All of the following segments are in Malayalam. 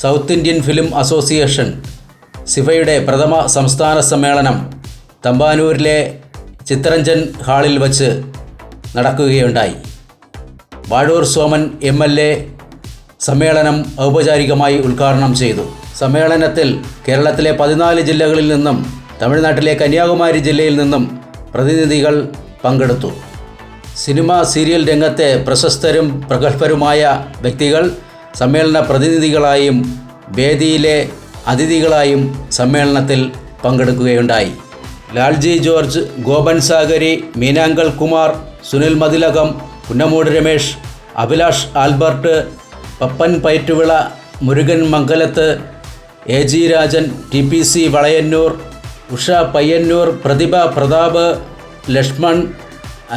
സൗത്ത് ഇന്ത്യൻ ഫിലിം അസോസിയേഷൻ സിഫയുടെ പ്രഥമ സംസ്ഥാന സമ്മേളനം തമ്പാനൂരിലെ ചിത്തരഞ്ജൻ ഹാളിൽ വച്ച് നടക്കുകയുണ്ടായി. വാഴൂർ സോമൻ MLA സമ്മേളനം ഔപചാരികമായി ഉദ്ഘാടനം ചെയ്തു. സമ്മേളനത്തിൽ കേരളത്തിലെ 14 ജില്ലകളിൽ നിന്നും തമിഴ്നാട്ടിലെ കന്യാകുമാരി ജില്ലയിൽ നിന്നും പ്രതിനിധികൾ പങ്കെടുത്തു. സിനിമ സീരിയൽ രംഗത്തെ പ്രശസ്തരും പ്രഗത്ഭരുമായ വ്യക്തികൾ സമ്മേളന പ്രതിനിധികളായും വേദിയിലെ അതിഥികളായും സമ്മേളനത്തിൽ പങ്കെടുക്കുകയുണ്ടായി. ലാൽജി ജോർജ്, ഗോപൻ സാഗരി, മീനാങ്കൽ കുമാർ, സുനിൽ മതിലകം, കുന്നമൂട് രമേശ്, അഭിലാഷ് ആൽബർട്ട്, പപ്പൻ പയറ്റുവിള, മുരുകൻ മംഗലത്ത്, AG രാജൻ, TPC വളയന്നൂർ, ഉഷ പയ്യന്നൂർ, പ്രതിഭ പ്രതാപ്, ലക്ഷ്മൺ,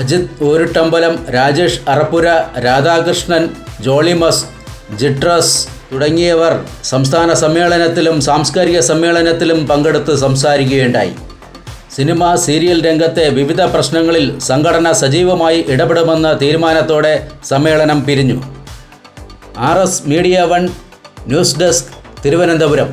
അജിത് ഊരുട്ടമ്പലം, രാജേഷ് അറപ്പുര, രാധാകൃഷ്ണൻ, ജോളിമസ്, ജിട്രസ് തുടങ്ങിയവർ സംസ്ഥാന സമ്മേളനത്തിലും സാംസ്കാരിക സമ്മേളനത്തിലും പങ്കെടുത്ത് സംസാരിക്കുകയുണ്ടായി. സിനിമ സീരിയൽ രംഗത്തെ വിവിധ പ്രശ്നങ്ങളിൽ സംഘടന സജീവമായി ഇടപെടുമെന്ന തീരുമാനത്തോടെ സമ്മേളനം പിരിഞ്ഞു. RS media 1 news desk, Thiruvananthapuram.